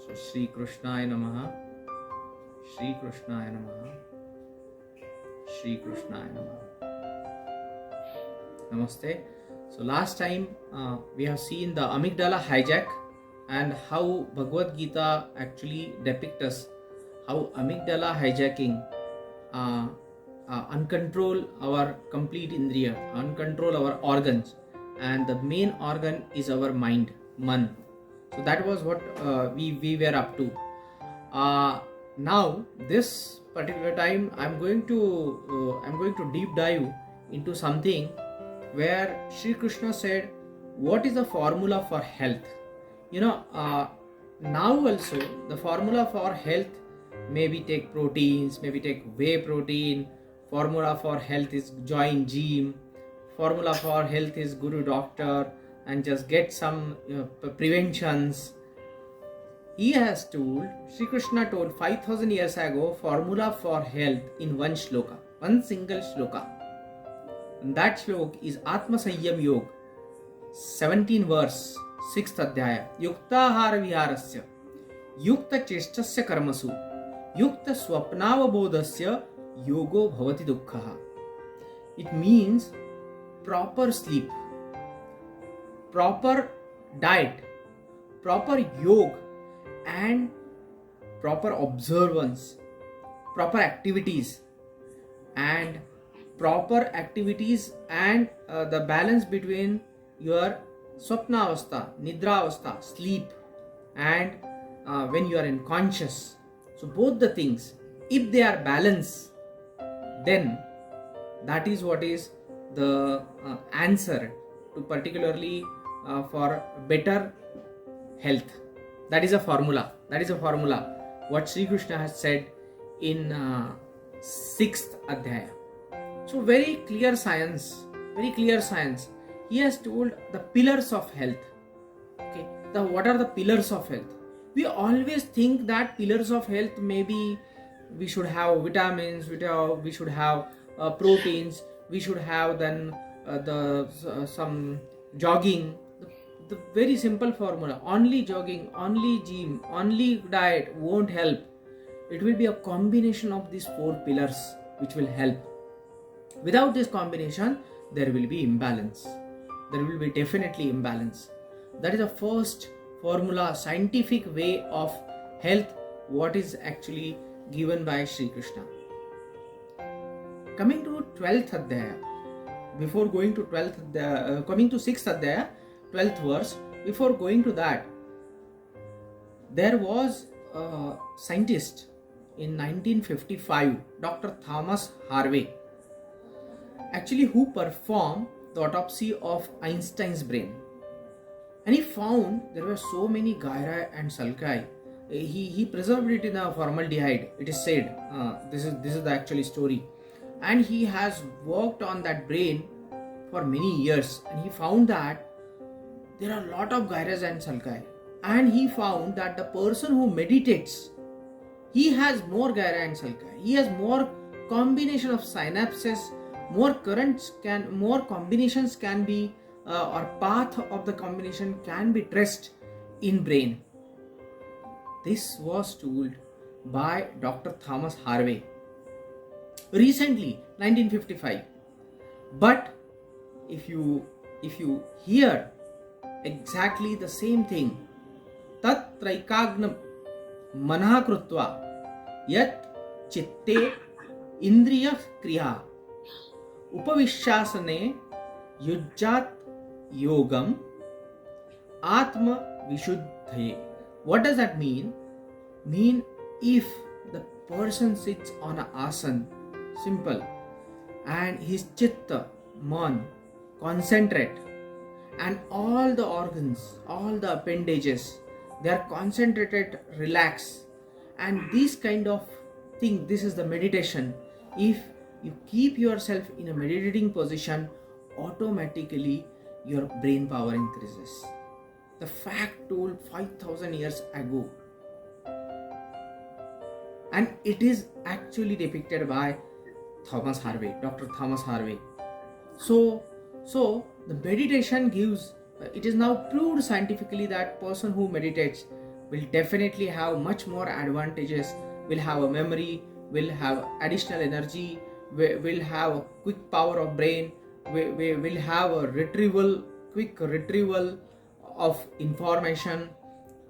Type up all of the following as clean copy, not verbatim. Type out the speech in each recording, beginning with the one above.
So Shri Krishnaya Namaha, Shri Krishnaya Namaha, Shri Krishnaya Namaha. Namaste. So last time we have seen the amygdala hijack and how Bhagwad Gita actually depicts us how amygdala hijacking uncontrol our complete indriya, uncontrol our organs, and the main organ is our mind, man. So that was what we were up to. Now this particular time I'm going to deep dive into something where Sri Krishna said, what is the formula for health? Now also the formula for health, maybe take proteins, maybe take whey protein. Formula for health is join gym. Formula for health is guru doctor and just get some preventions. He has told, Sri Krishna told 5000 years ago, formula for health in one shloka, one single shloka. And that shlok is Atma Sanyam Yoga, 17 verse, 6th adhyaya. Yuktahara viharasya, yukta cheshtasya karmasu, yukta swapnavabodhasya yogo bhavati dukkhaha. It means proper sleep, proper diet, proper yoga, and proper observance, proper activities and the balance between your swapna avastha, nidra avastha, sleep, and when you are in conscious. So both the things, if they are balanced, then that is what is the answer to particularly for better health. That is a formula. What Sri Krishna has said in 6th adhyaya. So very clear science. He has told the pillars of health. Okay, what are the pillars of health? We always think that pillars of health, maybe we should have vitamins, we should have proteins, we should have then some jogging. The very simple formula, only jogging, only gym, only diet won't help. It will be a combination of these 4 pillars which will help. Without this combination, there will be imbalance. There will be definitely imbalance. That is the first formula, scientific way of health, what is actually given by Sri Krishna. Coming to 12th adhyaya, before going to 12th adhyaya, coming to 6th adhyaya, 12th verse, before going to that, there was a scientist in 1955, Dr. Thomas Harvey, actually who performed the autopsy of Einstein's brain. And he found there were so many gyri and sulci. He preserved it in a formaldehyde, it is said. This is the actual story. And he has worked on that brain for many years, and he found that there are a lot of gyres and sulci. And he found that the person who meditates, he has more gyri and sulci. He has more combination of synapses, more combinations can be or path of the combination can be traced in brain. This was told by Dr. Thomas Harvey recently, 1955. But if you hear exactly the same thing, tat traikagnam manah krutva yat chitte indriya kriya upavishasane yujjat yogam atma vishuddhaye. What does that mean? If the person sits on an asana, simple, and his chitta, man, concentrate, and all the organs, all the appendages, they are concentrated, relax, and this kind of thing, this is the meditation. If you keep yourself in a meditating position, automatically your brain power increases. The fact told 5000 years ago, and it is actually depicted by Thomas Harvey, Dr. Thomas Harvey. So the meditation gives, it is now proved scientifically that person who meditates, will definitely have much more advantages, will have a memory, will have additional energy, will have a quick power of brain, we will have a quick retrieval of information,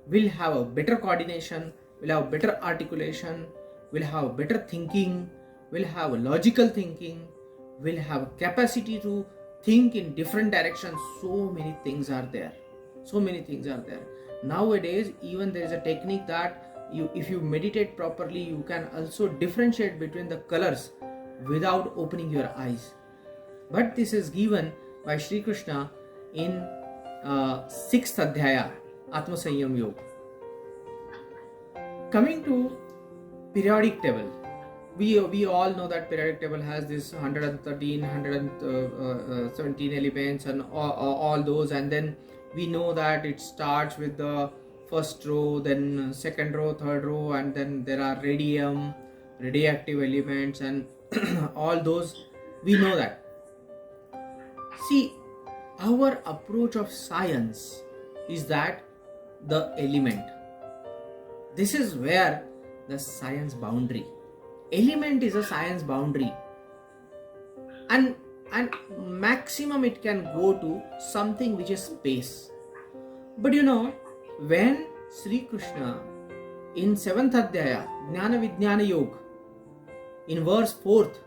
will have a better coordination, will have better articulation, will have better thinking, will have a logical thinking, will have a capacity to think in different directions. So many things are there. Nowadays, even there is a technique that if you meditate properly, you can also differentiate between the colors without opening your eyes. But this is given by Shri Krishna in 6th Adhyaya, Atma Sanyam Yoga. Coming to periodic table, we all know that periodic table has this 113, 117 elements and all those, and then we know that it starts with the first row, then second row, third row, and then there are radioactive elements and all those. We know that. See, our approach of science is that the element. This is where the science boundary. Element is a science boundary. And maximum it can go to something which is space. But when Sri Krishna in 7th Adhyaya, Jnana Vijnana Yoga, in verse 4th,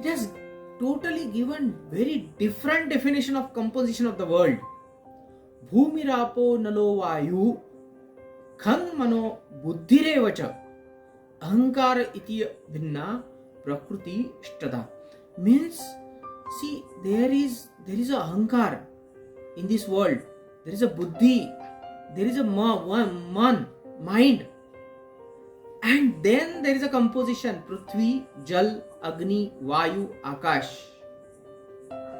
it has totally given very different definition of composition of the world. Bhumirapo nalo vayu khang mano buddhirevacha ahankara iti bhinna prakriti shtada. Means, see, there is a ahankar in this world. There is a buddhi. There is a mind. And then there is a composition: Prithvi, Jal, Agni, Vayu, Akash.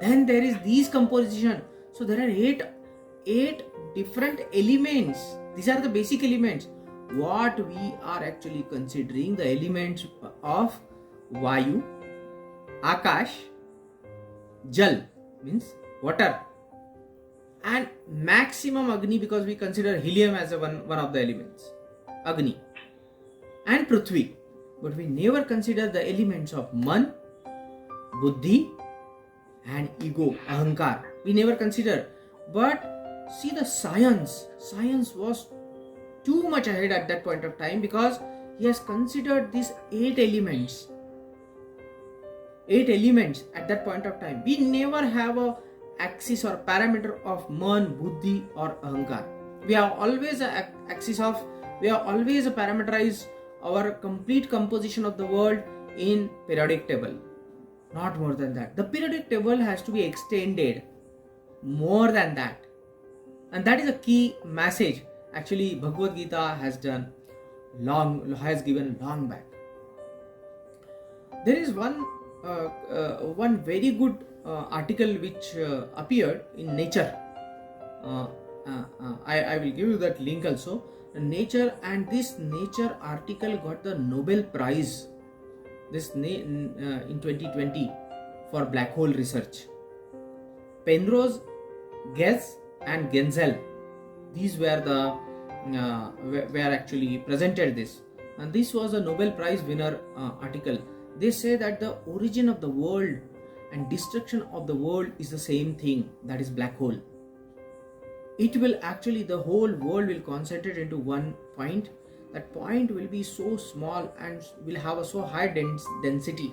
Then there is these composition. So there are eight different elements. These are the basic elements. What we are actually considering the elements of Vayu, Akash, Jal means water, and maximum Agni, because we consider helium as one of the elements, Agni, and Prithvi. But we never consider the elements of Man, Buddhi, and ego, Ahankar. We never consider. But see, the science was too much ahead at that point of time, because he has considered these 8 elements. 8 elements at that point of time. We never have a axis or parameter of Man, Buddhi or Ahankar. We have always a parameterized our complete composition of the world in periodic table. Not more than that. The periodic table has to be extended more than that. And that is a key message actually Bhagwad Gita has given long back. There is one very good article which appeared in Nature. I will give you that link also. Nature, and this Nature article got the Nobel Prize in 2020 for black hole research. Penrose, Guess and Genzel, these were actually presented this, and this was a Nobel Prize winner article. They say that the origin of the world and destruction of the world is the same thing, that is black hole. It will actually, the whole world will concentrate into one point. That point will be so small and will have a so high density.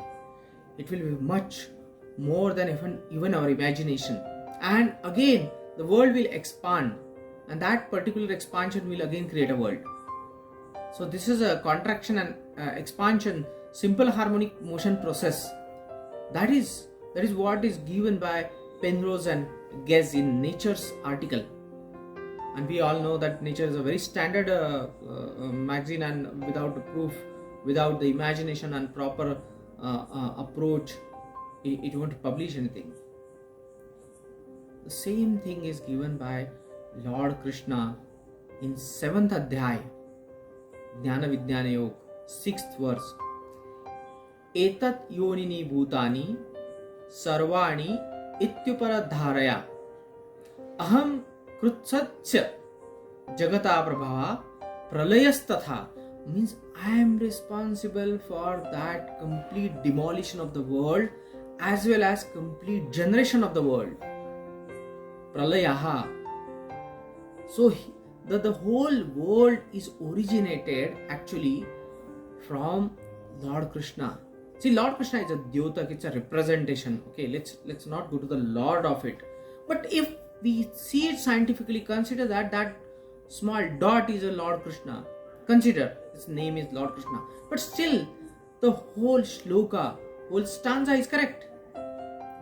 It will be much more than even our imagination. And again, the world will expand, and that particular expansion will again create a world. So this is a contraction and expansion, simple harmonic motion process. That is what is given by Penrose and Guess in Nature's article. And we all know that Nature is a very standard magazine, and without the proof, without the imagination and proper approach, it won't publish anything. The same thing is given by Lord Krishna in 7th Adhyaya, Jnana Vijnana Yoga, 6th verse. Etat yonini bhutani sarvani ityupara dharaya aham krutsatya jagata prabhava Pralayas-tatha means I am responsible for that complete demolition of the world as well as complete generation of the world. Pralayaha. So the whole world is originated actually from Lord Krishna. See, Lord Krishna is a Dyotak, it's a representation. Okay, let's not go to the Lord of it. But if we see it scientifically, consider that small dot is a Lord Krishna. Consider his name is Lord Krishna. But still, the whole shloka, whole stanza is correct.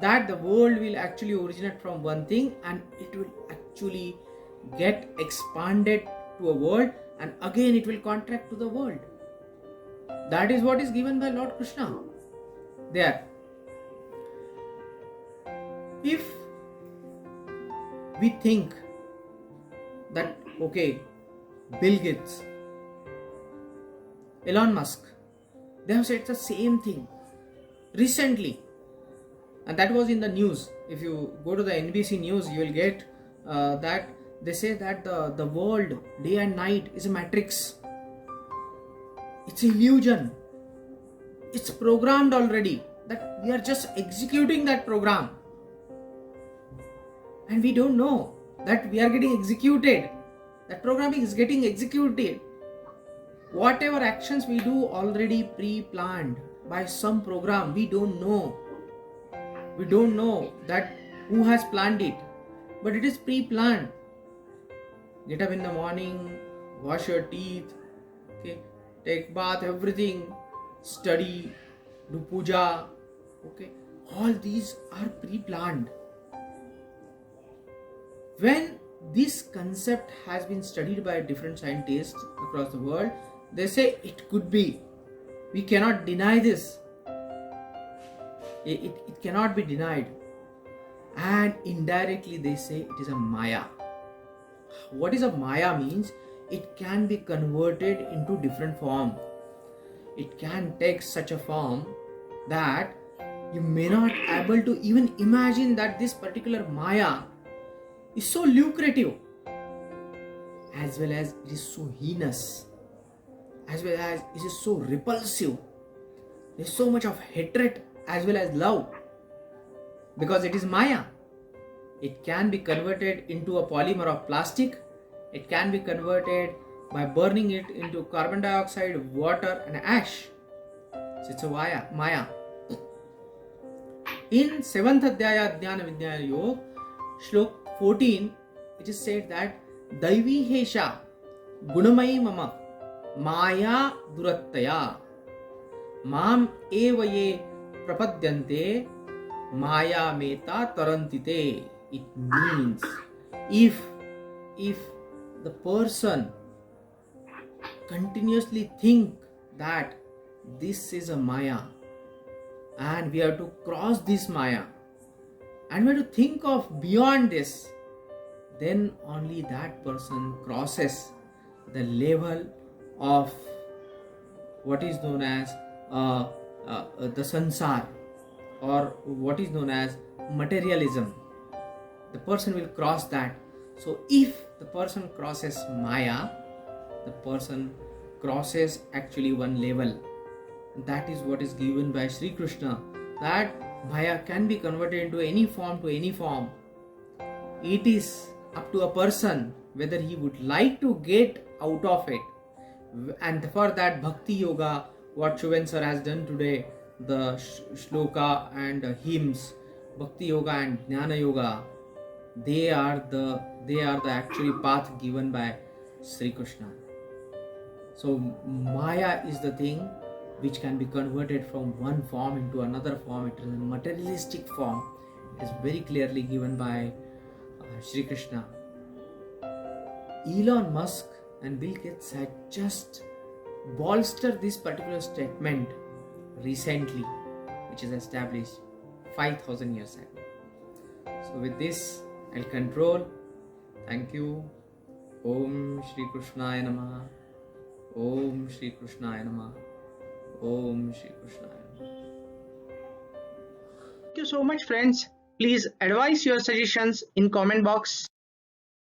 That the world will actually originate from one thing and it will actually get expanded to a world and again it will contract to the world. That is what is given by Lord Krishna there. If we think that, okay, Bill Gates, Elon Musk, they have said the same thing recently, and that was in the news. If you go to the NBC news, you will get that they say that the world, day and night, is a matrix. It's an illusion. It's programmed already, that we are just executing that program. And we don't know that we are getting executed. That program is getting executed. Whatever actions we do already pre-planned by some program, we don't know. We don't know that who has planned it, but it is pre-planned. Get up in the morning, wash your teeth, okay, take bath, everything, study, do puja, okay. All these are pre-planned. When this concept has been studied by different scientists across the world, they say it could be. We cannot deny this. It cannot be denied. And indirectly they say it is a Maya. What is a Maya means? It can be converted into different form. It can take such a form that you may not able to even imagine that this particular Maya is so lucrative, as well as it is so heinous, as well as it is so repulsive. There is so much of hatred as well as love, because it is Maya. It can be converted into a polymer of plastic. It can be converted by burning it into carbon dioxide, water and ash. So it's a Maya. In 7th Adhyaya Jnana Vijnana Yoga, Shlok 14, it is said that Daivi Hesha Gunamai Mama Maya Durattaya Mam Evaye Prapadyante Maya Meta Tarantite. It means if the person continuously think that this is a Maya and we have to cross this Maya and we have to think of beyond this, then only that person crosses the level of what is known as the sansar, or what is known as materialism. The person will cross that. So if the person crosses Maya, the person crosses actually one level. That is what is given by Sri Krishna, that Maya can be converted into any form to any form. It is up to a person whether he would like to get out of it. And for that Bhakti Yoga, what Shubhen sir has done today, the shloka and hymns, Bhakti Yoga and Jnana Yoga, they are the actually path given by Sri Krishna. So Maya is the thing which can be converted from one form into another form. It is a materialistic form. It is very clearly given by Sri Krishna. Elon Musk and Bill Gates had just bolstered this particular statement recently, which is established 5,000 years ago. So with this, I'll control. Thank you. Om Shri Krishnaya Namaha. Om Shri Krishnaya Namaha. Om Shri Krishnaya Namaha. Thank you so much, friends. Please advise your suggestions in comment box.